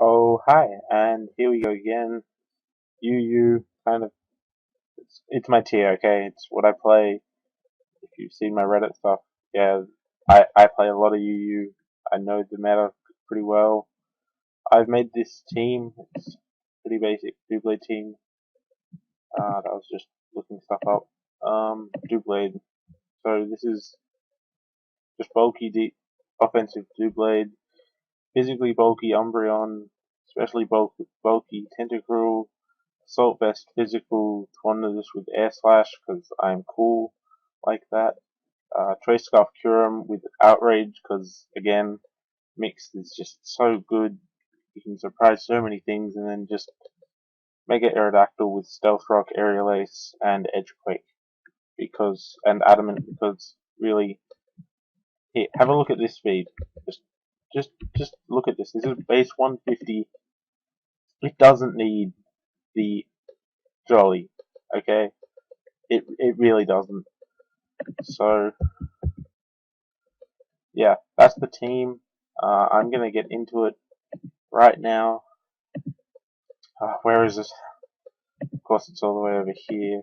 Oh, hi, and here we go again. Kind of, it's my tier, okay? It's what I play. If you've seen my Reddit stuff, yeah, I play a lot of UU. I know the meta pretty well. I've made this team. It's pretty basic Doublade team. That was just looking stuff up. Doublade. So this is just bulky, deep, offensive Doublade. Physically bulky Umbreon, especially bulky Tentacruel. Assault Vest physical Tornadus with Air Slash because I'm cool like that. Trace Scarf Curum with Outrage because, again, Mixed is just so good. You can surprise so many things, and then just Mega Aerodactyl with Stealth Rock, Aerial Ace, and Edgequake and Adamant because really, here, have a look at this speed. Just, just look at this. This is base 150. It doesn't need the Jolly, okay? It really doesn't. So yeah, that's the team. I'm gonna get into it right now. Where is this? Of course, it's all the way over here.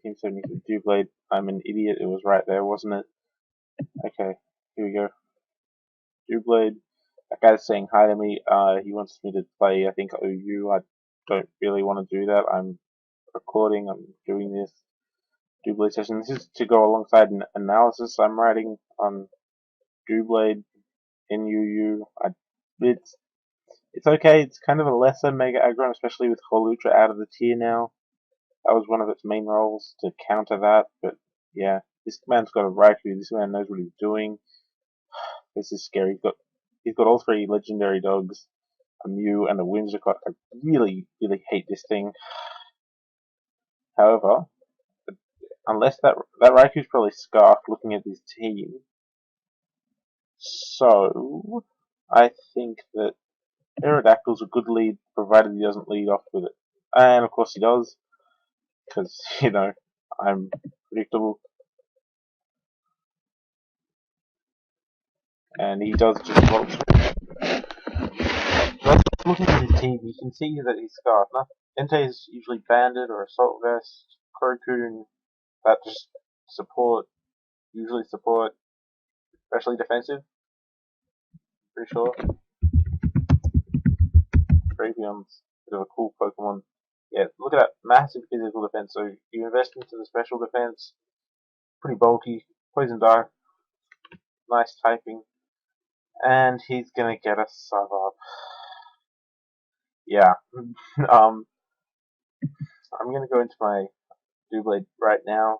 Team 72 Doublade. I'm an idiot. It was right there, wasn't it? Okay, here we go. Doublade. That guy's saying hi to me. He wants me to play, I think, OU. I don't really want to do that. I'm recording. I'm doing this Doublade session. This is to go alongside an analysis I'm writing on Doublade in UU. It's It's okay. It's kind of a lesser Mega Aggron, especially with Holutra out of the tier now. That was one of its main roles to counter that. But yeah, this man's got a Raikou. This man knows what he's doing. This is scary. He's got all three legendary dogs, a Mew and a Whimsicott. I really, really hate this thing. However, unless that Raikou's probably scarfed looking at his team. So I think that Aerodactyl's a good lead, provided he doesn't lead off with it. And of course he does. Because I'm predictable, and he does just volt switch. Let's look at his team. You can see that he's scarred. Entei is usually Bandit or Assault Vest. Krokoon, that just usually support, especially defensive. Pretty sure. Drapion's a bit of a cool Pokemon. Yeah, look at that massive physical defense. So you invest into the special defense. Pretty bulky. Poison Dark. Nice typing. And he's gonna get a sub up. Yeah. um, I'm gonna go into my Doublade right now.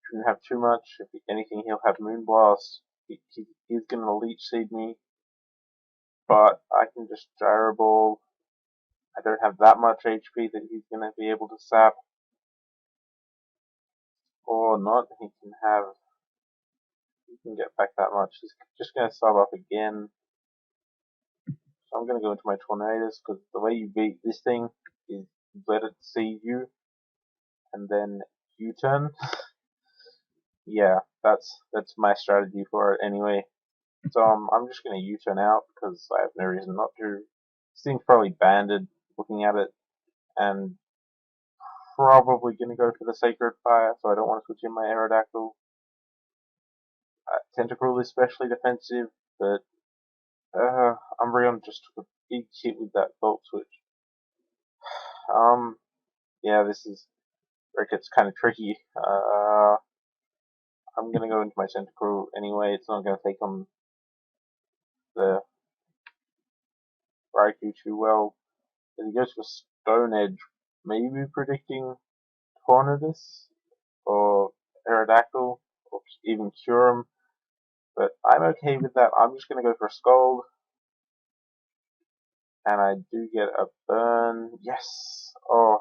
Shouldn't have too much. If anything, he'll have Moonblast. He's gonna Leech Seed me, but I can just Gyro Ball. I don't have that much HP that he's gonna be able to sap, or not. He can get back that much. He's just gonna sub up again. So I'm gonna go into my Tornadus because the way you beat this thing is let it see you and then U-turn. Yeah, that's my strategy for it anyway. So I'm just going to U-turn out because I have no reason not to. This thing's probably banded looking at it, and probably going to go for the Sacred Fire, so I don't want to switch in my Aerodactyl. Tentacruel is especially defensive, but Umbreon just took a big hit with that Volt Switch. Yeah, this is where it gets kind of tricky. I'm going to go into my Tentacruel anyway. It's not going to take on the Raikou too well. If he goes for Stone Edge, maybe predicting Tornadus or Aerodactyl or even Curum, but I'm okay with that. I'm just going to go for a Scald, and I do get a burn. Yes! Oh,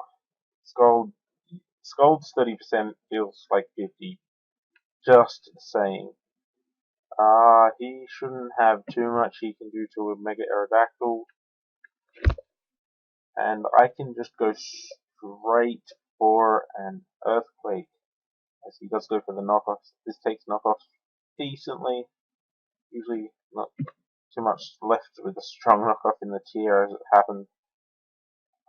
Scald's 30% feels like 50. Just saying. He shouldn't have too much he can do to a Mega Aerodactyl, and I can just go straight for an Earthquake. As he does go for the knockoffs. This takes knockoffs decently, usually not too much left with a strong knockoff in the tier as it happened.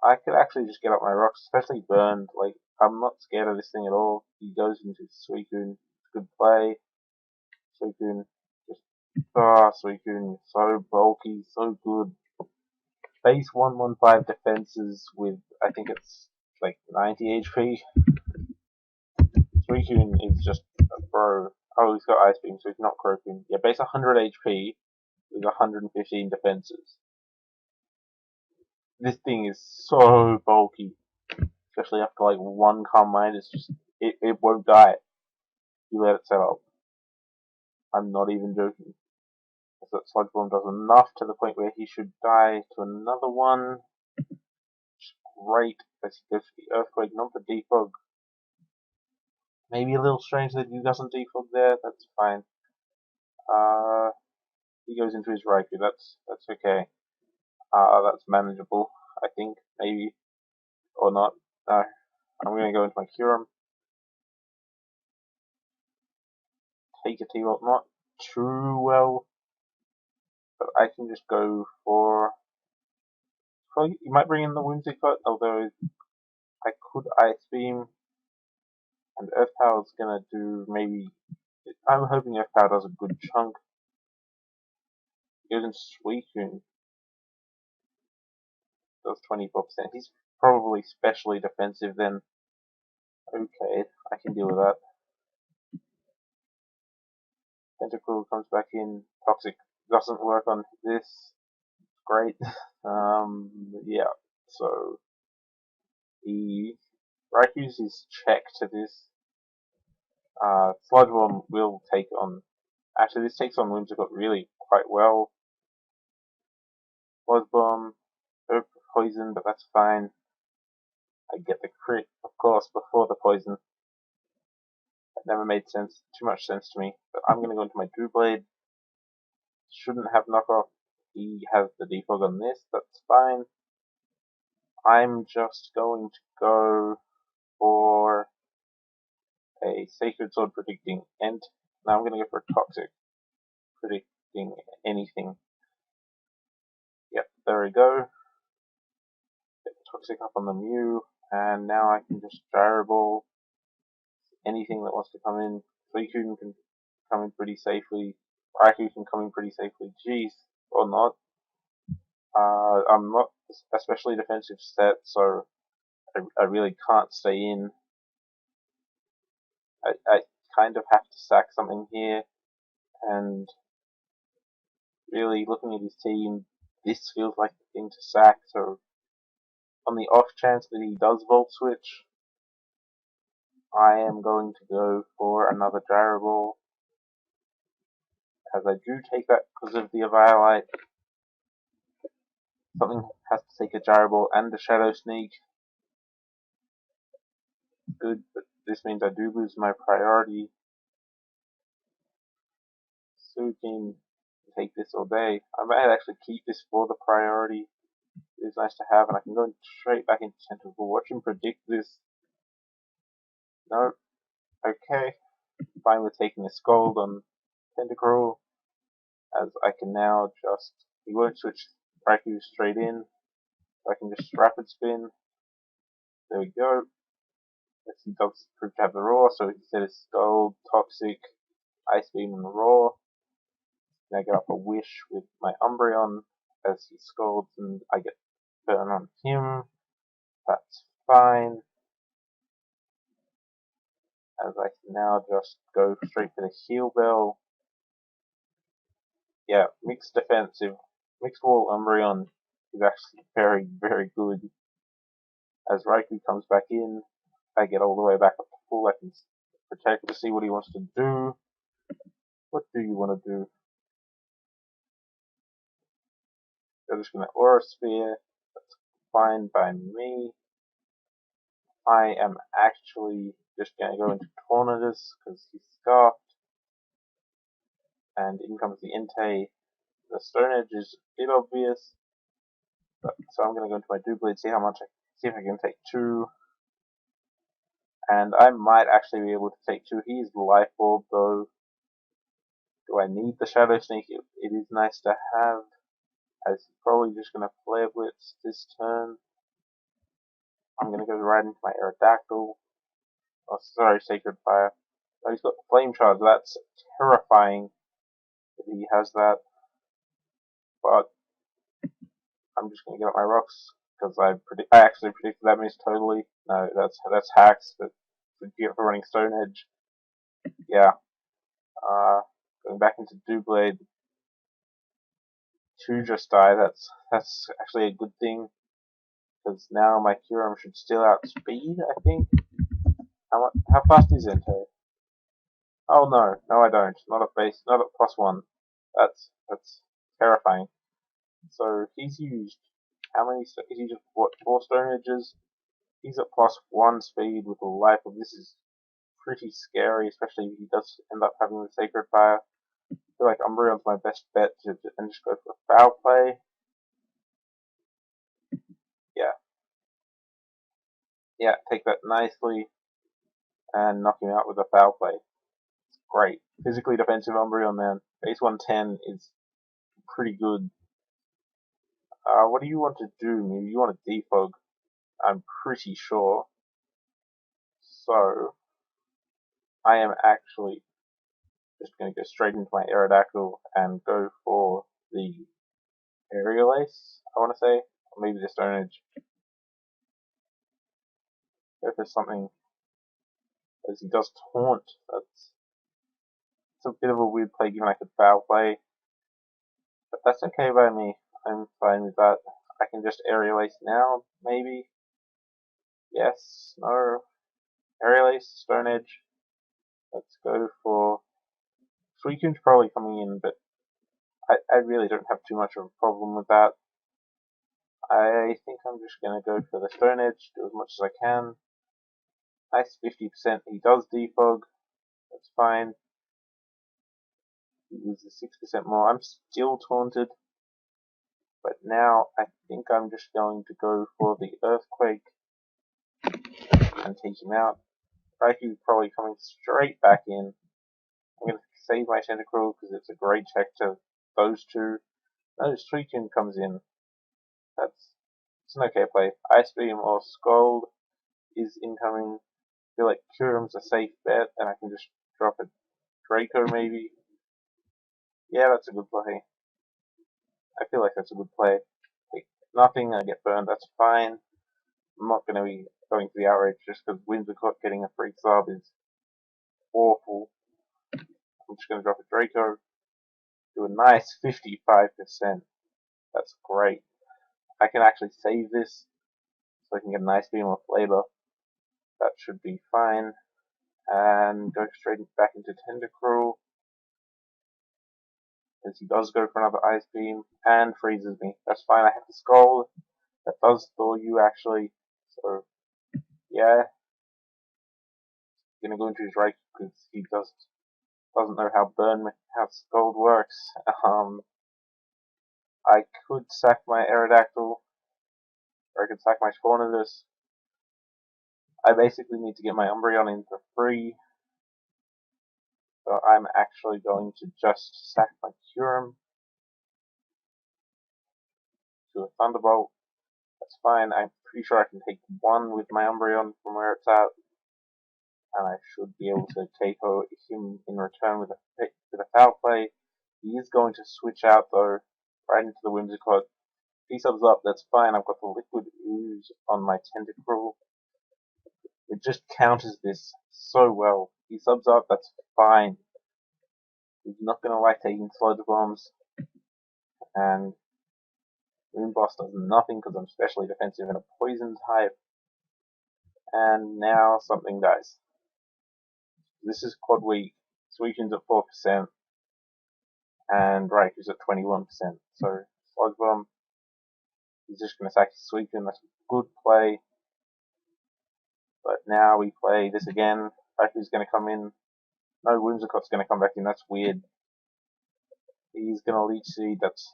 I could actually just get up my rocks, especially burned. Like, I'm not scared of this thing at all. He goes into Suicune. Good play. Suicune just Suicune, so bulky, so good. Base 115 defenses with, I think it's like 90 HP. Suicune is just a bro. Oh, he's got Ice Beam, so he's not croaking. Yeah, base 100 HP with 115 defenses. This thing is so bulky, especially after like one Calm Mind. It's just, it won't die. You let it set up. I'm not even joking. That Sludge Bomb does enough to the point where he should die to another one. Great as he goes for the Earthquake, not the Defog. Maybe a little strange that he doesn't Defog there, that's fine. He goes into his Raikou, that's okay. That's manageable, I think, maybe. Or not. No. I'm gonna go into my Kyurem. Take a T-Bolt, not too well. But I can just go for... Probably, you might bring in the Whimsicott, although I could Ice Beam. And Earth Power's gonna do maybe... I'm hoping Earth Power does a good chunk. Goes into Suicune. Does 24%. He's probably specially defensive then. Okay, I can deal with that. Tentacle comes back in. Toxic doesn't work on this. Great. Yeah, so he Raikou's his check to this. Sludge Bomb will take on. Actually, this takes on Whimsicott really quite well. Sludge Bomb, poison, but that's fine. I get the crit, of course, before the poison. That never made too much sense to me. But I'm gonna go into my Doublade. Shouldn't have knockoff. He has the defog on this, that's fine. I'm just going to go for a Sacred Sword predicting Ent. Now I'm going to go for a Toxic predicting anything. Yep, there we go. Get the Toxic up on the Mew, and now I can just Gyro Ball anything that wants to come in. Suicune can come in pretty safely. Raikou can come in pretty safely. Jeez, or not. I'm not especially defensive set, so I really can't stay in. I kind of have to sack something here, and really looking at his team, this feels like the thing to sack. So on the off chance that he does Volt Switch, I am going to go for another Gyro Ball, as I do take that because of the Eviolite. Something has to take a Gyro Ball and a Shadow Sneak. Good, but this means I do lose my priority. Suicune take this all day. I might actually keep this for the priority. It's nice to have, and I can go straight back into Tentacle. Watch him predict this. No. Okay. Fine with taking a Scold on Tentacruel, as I can now just... He won't switch Raikou straight in. I can just Rapid Spin. There we go. Yes, he does prove to have the Roar, so he said his Scold, Toxic, Ice Beam, and Roar. Now I get up a Wish with my Umbreon as he Scolds, and I get Burn on him. That's fine. As I can now just go straight for the Heal Bell. Yeah, mixed defensive. Mixed Wall Umbreon is actually very, very good. As Raikou comes back in, I get all the way back up to full. I can protect to see what he wants to do. What do you want to do? They're just going to Aura Sphere. That's fine by me. I am actually just going to go into Tornadus because he's Scarfed. And in comes the Entei. The Stone Edge is a bit obvious. So I'm going to go into my Doublade, see if I can take 2. And I might actually be able to take 2. He's Life Orb though. Do I need the Shadow Sneak? It is nice to have, as he's probably just going to Flare Blitz this turn. I'm going to go right into my Aerodactyl. Oh, sorry, Sacred Fire. Oh, he's got the Flame Charge. That's terrifying that he has that. But I'm just going to get up my rocks because I actually predicted that miss totally. No, that's hacks, but forget for running Stone Edge. Yeah. Going back into Doublade to just die. That's actually a good thing because now my Kyurem should still outspeed. I think. How fast is Entei? Oh no, I don't. Not at +1. That's terrifying. So he's used how many? He's used what? 4 Stone Edges. He's at +1 speed with a life of this is pretty scary, especially if he does end up having the Sacred Fire. I feel like Umbreon's my best bet and just go for Foul Play. Yeah, take that nicely and knock him out with a Foul Play. Great. Physically defensive Umbreon, man. Base 110 is pretty good. What do you want to do, Mew? You want to defog, I'm pretty sure. So, I am actually just going to go straight into my Aerodactyl and go for the Aerial Ace, I want to say. Or maybe the Stone Edge. Go for something, as he does Taunt. It's a bit of a weird play given I could Foul Play. But that's okay by me. I'm fine with that. I can just Aerial Ace now, maybe. Yes, no. Aerial Ace, Stone Edge. Let's go for Suicune's probably coming in, but I really don't have too much of a problem with that. I think I'm just going to go for the Stone Edge, do as much as I can. Nice 50%. He does defog. That's fine. He loses 6% more. I'm still taunted. But now I think I'm just going to go for the Earthquake and take him out. Raikyu's probably coming straight back in. I'm going to save my Tentacruel because it's a great check to those two. No, Suicune comes in. It's an okay play. Ice Beam or Scald is incoming. I feel like Kyurem's a safe bet, and I can just drop a Draco maybe. Yeah, that's a good play. I feel like that's a good play. Take nothing, I get burned, that's fine. I'm not going to be going to the outrage just because Whimsicott getting a free sub is awful. I'm just going to drop a Draco. Do a nice 55%. That's great. I can actually save this so I can get an Ice Beam or Flavor. That should be fine. And go straight back into Tentacruel. Because he does go for another Ice Beam and freezes me. That's fine, I have to Scald. That does thaw you actually. So, yeah. Gonna go into his right because he doesn't know how Scald works. I could sack my Aerodactyl, or I could sack my Spawnidus. I basically need to get my Umbreon in for free. So I'm actually going to just sack my Kyurem to a Thunderbolt. That's fine. I'm pretty sure I can take one with my Umbreon from where it's at. And I should be able to KO him in return with a Foul Play. He is going to switch out though, right into the Whimsicott. If he subs up, that's fine. I've got the Liquid Ooze on my Tentacruel. It just counters this so well. He subs up, that's fine. He's not going to like taking Sludge Bombs. And Moonblast does nothing because I'm specially defensive and a Poison type. And now something dies. This is Quad Weak. Suicune's at 4%. And Raikou's at 21%. So Sludge Bomb. He's just going to sack his Suicune. That's a good play. But now we play this again. Raikou's going to come in. No, Whimsicott's going to come back in. That's weird. He's going to Leech Seed. That's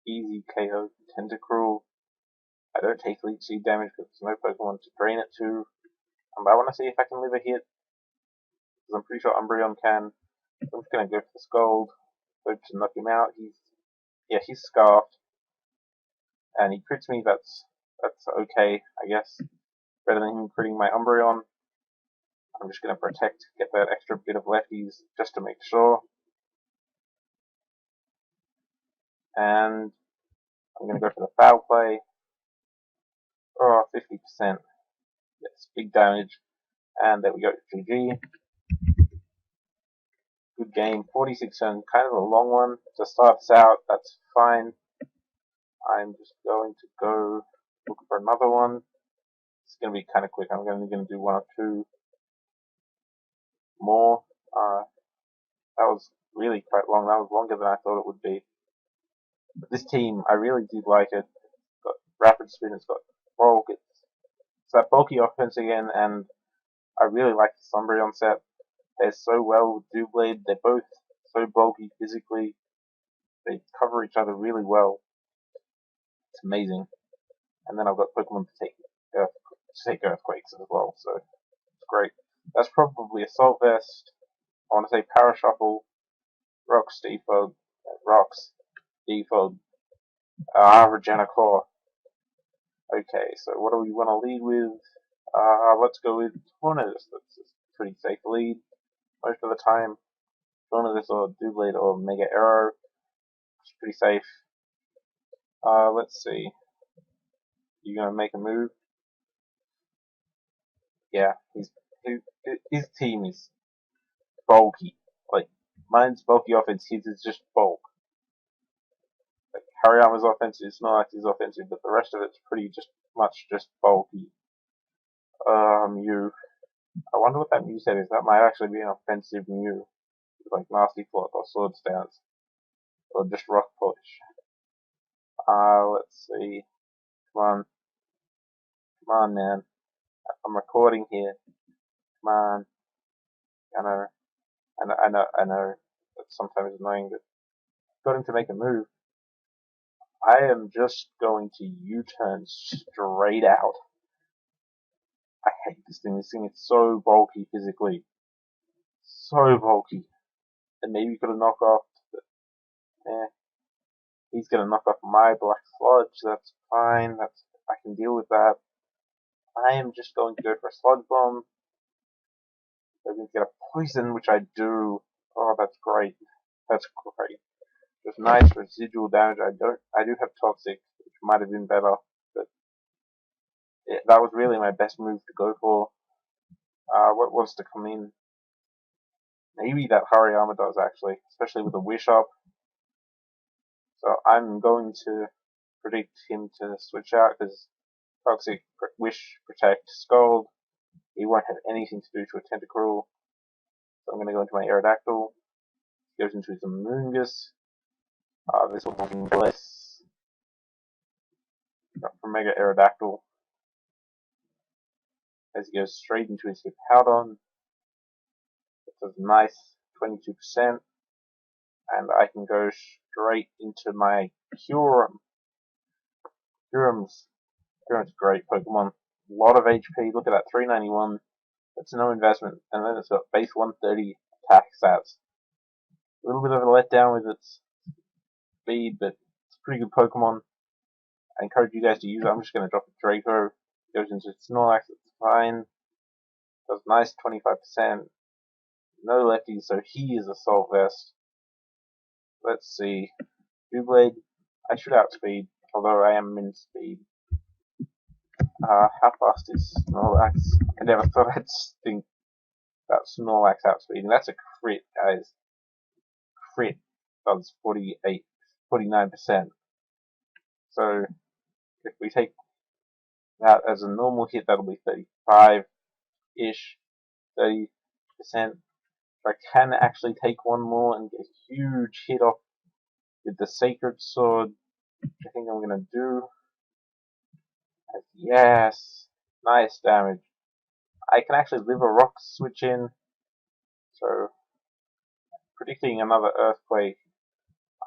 easy KO. Tentacruel. I don't take Leech Seed damage because there's no Pokemon to drain it to. But I want to see if I can live a hit. Because I'm pretty sure Umbreon can. I'm just gonna go for the Scold. Hope to knock him out. He's scarfed, and he crits me. That's okay, I guess. Better than him critting my Umbreon. I'm just gonna protect, get that extra bit of lefties just to make sure. And I'm gonna go for the foul play. Oh, 50%. Yes, big damage. And there we go, GG. Good game, 46 turns, kind of a long one to start us out. That's fine. I'm just going to go look for another one. It's going to be kind of quick. I'm only going to do one or two more. That was really quite long. That was longer than I thought it would be. But this team, I really do like it. It's got rapid spin, it's got bulk, it's that bulky offense again, and I really like the Umbreon set. They're so well with Doublade. They're both so bulky physically. They cover each other really well. It's amazing. And then I've got Pokemon to take Earthquakes as well, so it's great. That's probably Assault Vest. I want to say Parashuffle, Rocks, Defog, Regenicore. Okay, so what do we want to lead with? Let's go with Tornadus. That's a pretty safe lead most of the time. Tornadus or Doublade or Mega Arrow. It's pretty safe. Let's see. You gonna make a move? Yeah, his team is bulky. Like mine's bulky offense, his is just bulk. Like Hariyama's offensive, Snorlax's offensive, but the rest of it's pretty just bulky. Mew. I wonder what that Mew set is. That might actually be an offensive Mew, like Nasty Plot or Sword Stance, or just Rock Push. Let's see. Come on, man. I'm recording here. Come on. I know. It's sometimes annoying, but got him to make a move. I am just going to U-turn straight out. I hate this thing. This thing is so bulky physically. So bulky. And maybe could have knocked off, but he's gonna knock off my Black Sludge. That's fine. I can deal with that. I am just going to go for a Sludge Bomb. I'm going to get a Poison, which I do. Oh, that's great. That's great. Just nice residual damage. I do have Toxic, which might have been better, but that was really my best move to go for. What was to come in? Maybe that Hariyama does actually, especially with the Wish Up. So I'm going to predict him to switch out because Toxic, Wish, Protect, Scold. He won't have anything to do to a Tentacruel. So I'm going to go into my Aerodactyl. He goes into his Amoonguss. This will be Bless. From Mega Aerodactyl. As he goes straight into his Hippowdon. It does nice 22%. And I can go straight into my Kyurem. Kyurem's a great Pokemon. A lot of HP. Look at that, 391. That's no investment. And then it's got base 130 attack stats. A little bit of a letdown with its speed, but it's a pretty good Pokemon. I encourage you guys to use it. I'm just going to drop a Draco. Goes into Snorlax, it's fine. Does nice 25%. No lefties, so he is Assault Vest. Let's see. Doublade. I should outspeed, although I am min speed. How fast is Snorlax? I never thought I'd think about Snorlax outspeeding. That's a crit, guys. Crit does 49%. So, if we take that as a normal hit, that'll be 35-ish, 30%. I can actually take one more and get a huge hit off with the Sacred Sword, which I think I'm going to do. Yes, nice damage. I can actually live a rock switch in, so predicting another Earthquake.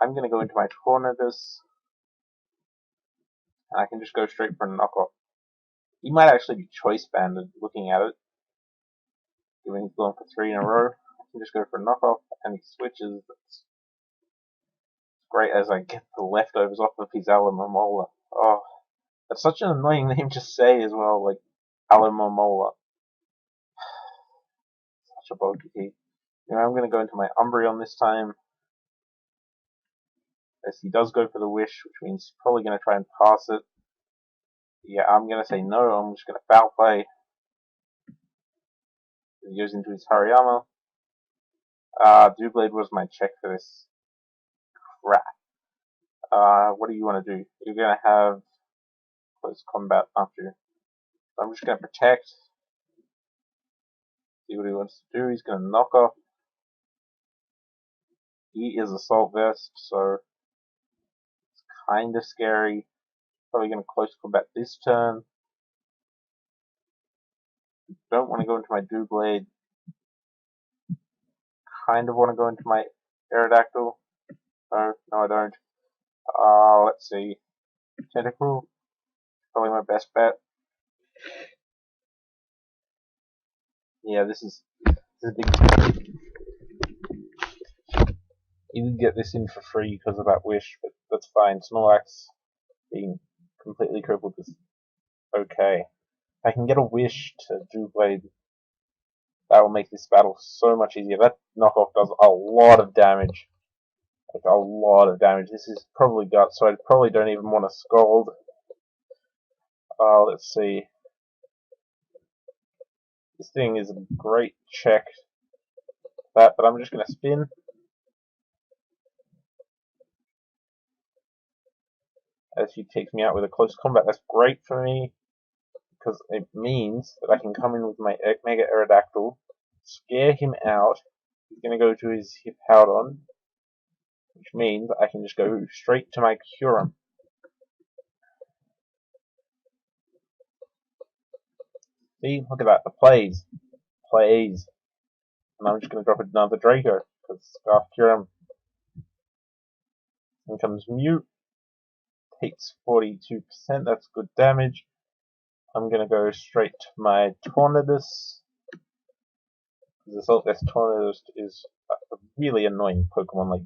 I'm going to go into my Tornadus, and I can just go straight for a knockoff. He might actually be choice banded looking at it, given he's going for 3 in a row. can just go for a knockoff, and he switches. It's great as I get the leftovers off of his Alamomola. Oh, that's such an annoying name to say as well, like Alamomola. Such a bulky team. I'm going to go into my Umbreon this time, as he does go for the wish, which means he's probably going to try and pass it. Yeah, I'm going to say no, I'm just going to foul play. He goes into his Hariyama. Doublade was my check for this crap. What do you want to do? You're going to have close combat after. I'm just going to protect. See what he wants to do. He's going to knock off. He is Assault Vest, so it's kind of scary. Probably going to close combat this turn. Don't want to go into my Doublade. Kind of want to go into my Aerodactyl. No, I don't. Let's see. Tentacle. Probably my best bet. Yeah, this is a big. You did get this in for free because of that wish, but that's fine. Snorlax being completely crippled is okay. If I can get a wish to Doublade, that will make this battle so much easier. That knockoff does a lot of damage. Like a lot of damage. This is probably gut, so I probably don't even want to scold. Let's see. This thing is a great check. But I'm just going to spin. As he takes me out with a close combat. That's great for me, because it means that I can come in with my Mega Aerodactyl, scare him out. He's going to go to his Hippowdon, which means I can just go straight to my Kyurem. See, look at that, the plays. And I'm just going to drop another Draco, because Scarf Kyurem. In comes Mute, takes 42%, that's good damage. I'm going to go straight to my Tornadus. The Assault Vest Tornadus is a really annoying Pokemon. Like,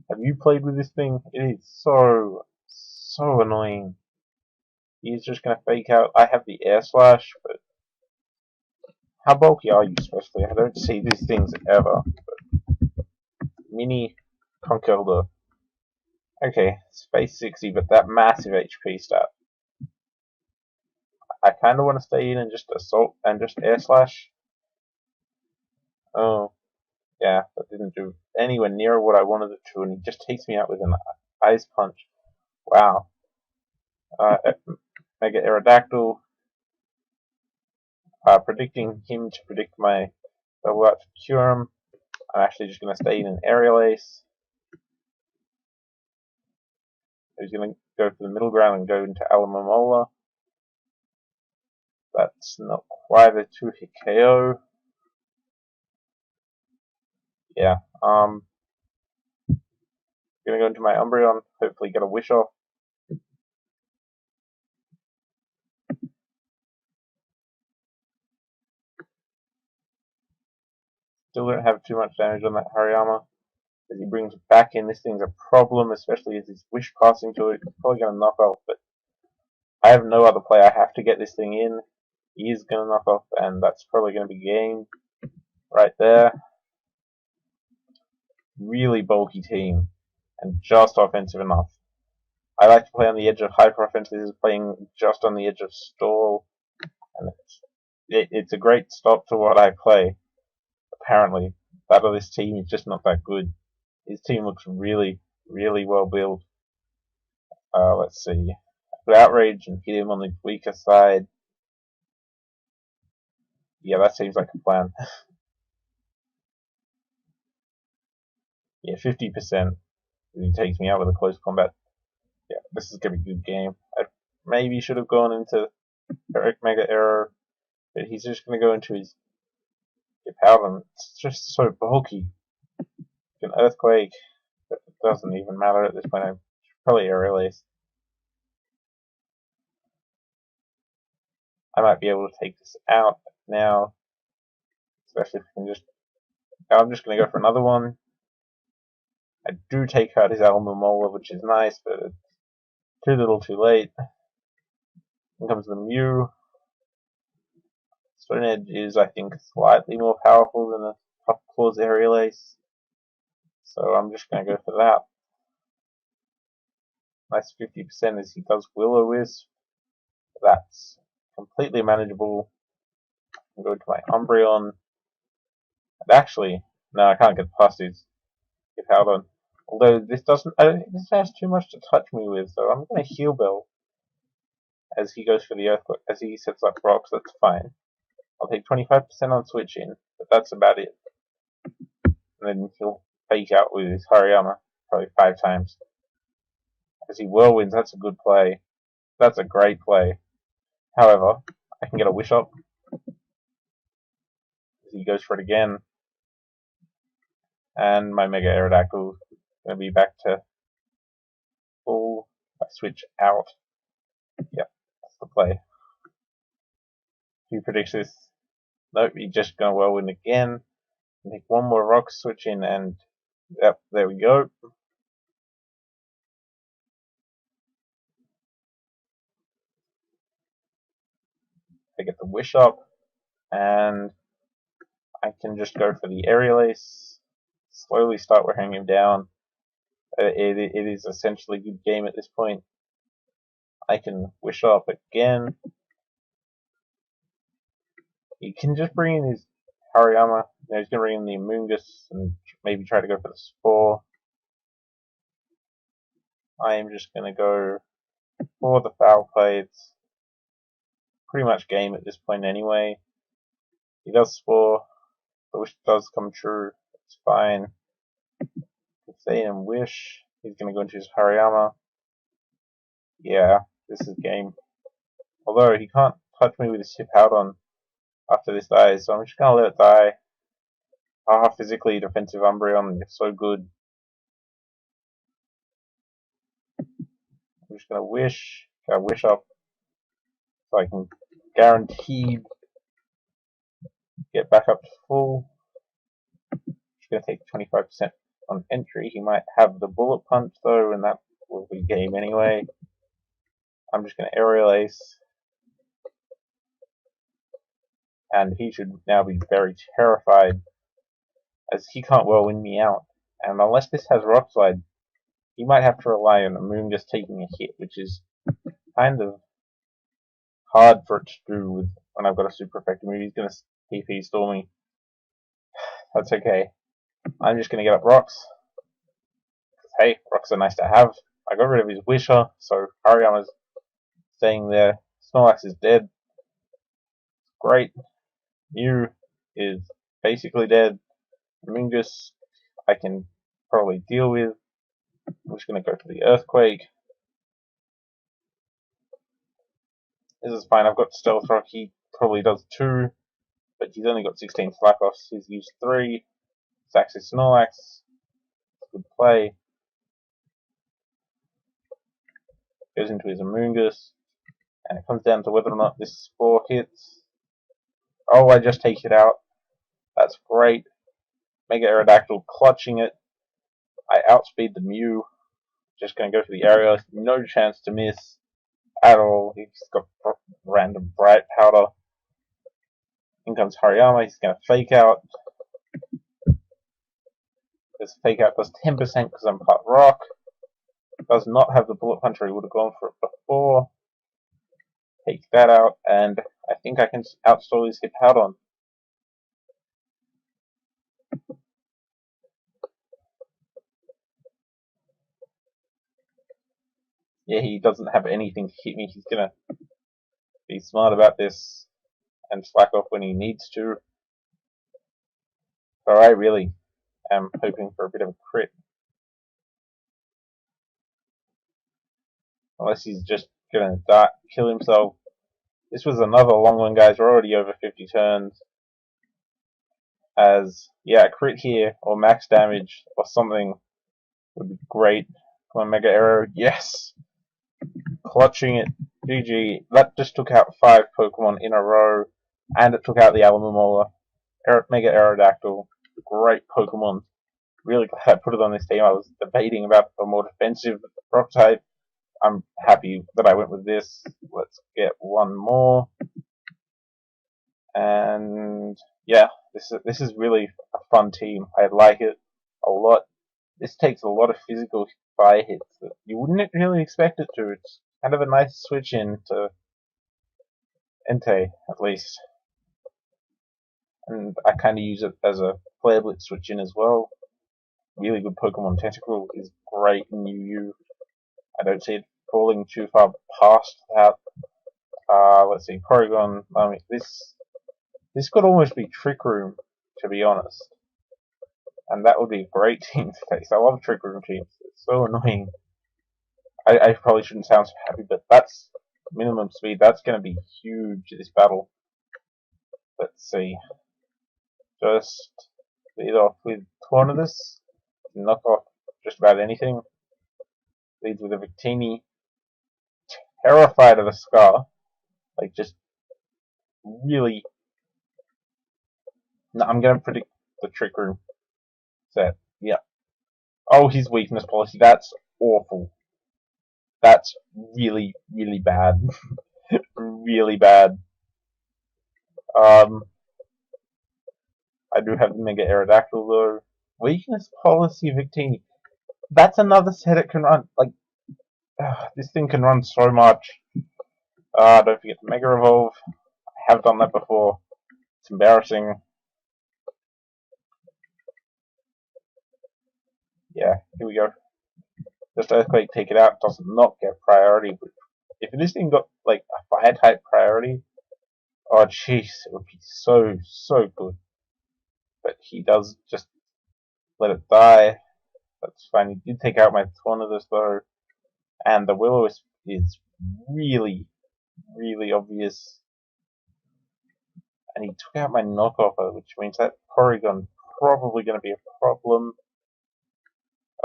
have you played with this thing? It is so annoying. He's just going to fake out. I have the Air Slash, but how bulky are you, especially? I don't see these things ever. But Mini Conkeldurr. Okay, space 60, but that massive HP stat. I kind of want to stay in and just Assault and just Air Slash. Oh, yeah, that didn't do anywhere near what I wanted it to, and he just takes me out with an Ice Punch. Wow. Mega Aerodactyl. Predicting him to predict my level out to Kyurem. I'm actually just going to stay in an Aerial Ace. He's going to go for the middle ground and go into Alamomola. That's not quite a 2-hit KO. Yeah, going to go into my Umbreon, hopefully get a wish off. Still don't have too much damage on that Hariyama. As he brings it back in, this thing's a problem, especially as he's wish passing to it. It's probably going to knock off, but I have no other play. I have to get this thing in. He is going to knock off, and that's probably going to be game right there. Really bulky team, and just offensive enough. I like to play on the edge of hyper offense. This is playing just on the edge of stall, and it's a great stop to what I play. Apparently, that of this team is just not that good. His team looks really well built. Let's see. Put Outrage and hit him on the weaker side. Yeah, that seems like a plan. Yeah, 50%. He takes me out with a close combat. Yeah, this is gonna be a good game. I maybe should have gone into Mega Error, but he's just gonna go into his Hippowdon. It's just so bulky. An Earthquake, but it doesn't even matter at this point. I probably Aerial Ace. I might be able to take this out now, especially if I can just Now I'm just going to go for another one. I do take out his Alamomola, which is nice, but it's too little too late. Then comes the Mew. Stone Edge is, I think, slightly more powerful than a Top Claws Aerial Ace. So I'm just going to go for that. Nice 50% as he does Will-O-Wisp. That's completely manageable. I'm going to my Umbreon. And actually, no, I can't get past his Hippowdon. Although this doesn't, I don't think this has too much to touch me with, so I'm going to Heal Bell as he goes for the Earthquake, as he sets up rocks. That's fine. I'll take 25% on switch in, but that's about it. And then he'll fake out with his Hariyama probably 5 times. As he whirlwinds, that's a good play. That's a great play. However, I can get a Wish Up. As he goes for it again. And my Mega Aerodactyl is going to be back to full. I switch out. Yep, that's the play. Who predicts this? Nope, he's just going to whirlwind again. Make one more rock, switch in, and yep, there we go. I get the Wish Up, and I can just go for the Aerial Ace, slowly start wearing him down. It is essentially a good game at this point. I can Wish Up again. He can just bring in his Hariyama. Now he's going to bring in the Amoonguss and maybe try to go for the Spore. I am just going to go for the foul play. It's pretty much game at this point anyway. He does Spore. The wish does come true. It's fine. If they and Wish, he's going to go into his Hariyama. Yeah, this is game. Although he can't touch me with his Hippowdon after this dies, so I'm just going to let it die. Physically defensive Umbreon, you're so good. I'm just going to Wish Up, so I can guaranteed get back up to full. Just going to take 25% on entry. He might have the Bullet Punch though, and that will be game anyway. I'm just going to Aerial Ace. And he should now be very terrified, as he can't whirlwind me out. And unless this has Rock Slide, he might have to rely on Amoonguss taking a hit, which is kind of hard for it to do with when I've got a super effective move. He's going to TP Storm me. That's okay. I'm just going to get up rocks. Hey, rocks are nice to have. I got rid of his Wisher, so Hariyama's staying there. Snorlax is dead. Great. Mew is basically dead. Amoonguss I can probably deal with. I'm just going to go for the Earthquake. This is fine. I've got Stealth Rock. He probably does 2, but he's only got 16 Slack Offs. He's used 3. Sacks his Snorlax. Good play. Goes into his Amoonguss. And it comes down to whether or not this Spore hits. Oh, I just take it out. That's great. Mega Aerodactyl clutching it. I outspeed the Mew. Just going to go for the area. No chance to miss at all. He's got random Bright Powder. In comes Hariyama. He's going to Fake Out. This Fake Out does 10% because I'm part Rock. Does not have the Bullet Puncher. He would have gone for it before. Take that out, and I think I can outstall his Hippowdon. Yeah, he doesn't have anything to hit me. He's gonna be smart about this and slack off when he needs to. So I really am hoping for a bit of a crit. Unless he's just gonna kill himself. This was another long one, guys. We're already over 50 turns. As, yeah, a crit here, or max damage, or something would be great. Come on, Mega Arrow. Yes! Clutching it. GG. That just took out 5 Pokemon in a row, and it took out the Alamomola. Mega Aerodactyl. great Pokemon. Really glad I put it on this team. I was debating about a more defensive rock type. I'm happy that I went with this. Let's get one more. And yeah, this is really a fun team. I like it a lot. This takes a lot of physical fire hits that you wouldn't really expect it to. It's kind of a nice switch in to Entei, at least. And I kind of use it as a Flare Blitz switch in as well. Really good Pokemon. Tentacruel is great in UU. I don't see it falling too far past that. Let's see, Porygon. I mean, this could almost be Trick Room, to be honest. And that would be a great team to face. I love Trick Room teams. It's so annoying. I probably shouldn't sound so happy, but that's minimum speed. That's going to be huge, this battle. Let's see. Just lead off with Tornadus. Knock off just about anything. Leads with a Victini. Terrified of the Scar. Like, just really... No, I'm going to predict the Trick Room set. Yeah. Oh, his weakness policy. That's awful. That's really, really bad. Really bad. I do have the Mega Aerodactyl though. Weakness policy Victini. That's another set it can run. Like, this thing can run so much. Don't forget the Mega Evolve. I have done that before. It's embarrassing. Yeah, here we go. Just Earthquake, take it out. Does not get priority. But if this thing got like a fire type priority, oh jeez, it would be so good. But he does just let it die. That's fine. He did take out my Tornadus though, and the Will-O-Wisp is really obvious. And he took out my knockoff, which means that Porygon probably going to be a problem.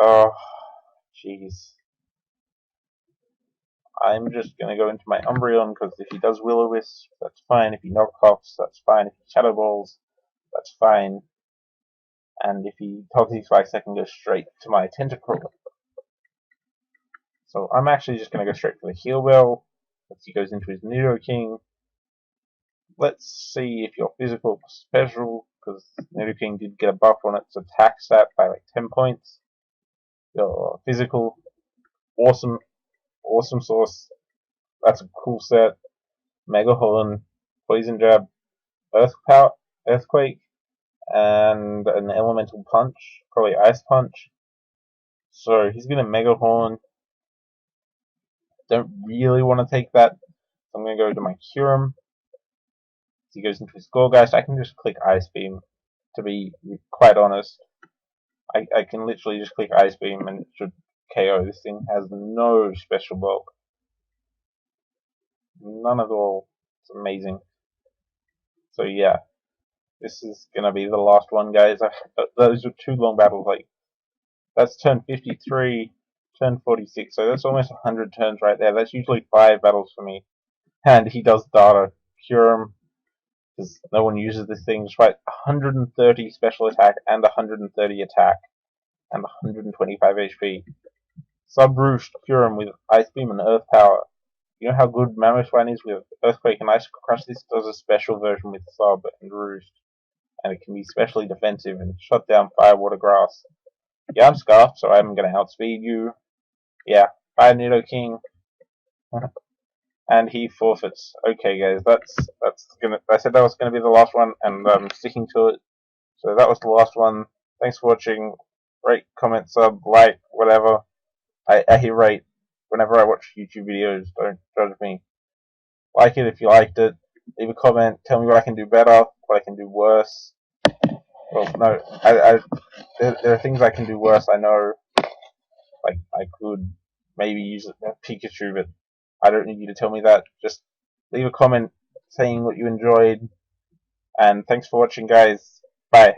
Oh, jeez. I'm just going to go into my Umbreon, because if he does Will-O-Wisp, that's fine. If he knockoffs, that's fine. If he Shadow Balls, that's fine. And if he Toxic Spikes, I can go straight to my Tentacruel. So I'm actually just going to go straight for the Heal Bell. Once he goes into his Nidoking. Let's see if your physical special, because Nidoking did get a buff on its attack stat by like 10 points. Your physical, awesome source. That's a cool set. Mega Holland, Poison Jab, Earthquake, and an Elemental Punch, probably Ice Punch. So he's gonna Mega Horn. Don't really want to take that. So I'm gonna go to my Kyurem. He goes into his Gourgeist. I can just click Ice Beam, to be quite honest. I can literally just click Ice Beam and it should KO. This thing has no special bulk. None at all. It's amazing. So yeah, this is gonna be the last one, guys. Those were 2 long battles. Like, that's turn 53, turn 46. So that's almost 100 turns right there. That's usually 5 battles for me. And he does data. Kyurem, because no one uses this thing, despite 130 special attack and 130 attack and 125 HP. Sub-Roost Kyurem with Ice Beam and Earth Power. You know how good Mamoswine is with Earthquake and Icicle Crush? This does a special version with Sub and Roost. And it can be specially defensive and shut down Fire, Water, Grass. Yeah, I'm Scarf, so I'm going to outspeed you. Yeah, bye Nidoking. And he forfeits. Okay, guys, I said that was gonna be the last one, and I'm sticking to it. So that was the last one. Thanks for watching. Rate, comment, sub, like, whatever. I hit rate whenever I watch YouTube videos. Don't judge me. Like it if you liked it. Leave a comment. Tell me what I can do better. What I can do worse. Well, no, there are things I can do worse. I know. Like, I could maybe use a Pikachu, but I don't need you to tell me that. Just leave a comment saying what you enjoyed. And thanks for watching, guys. Bye.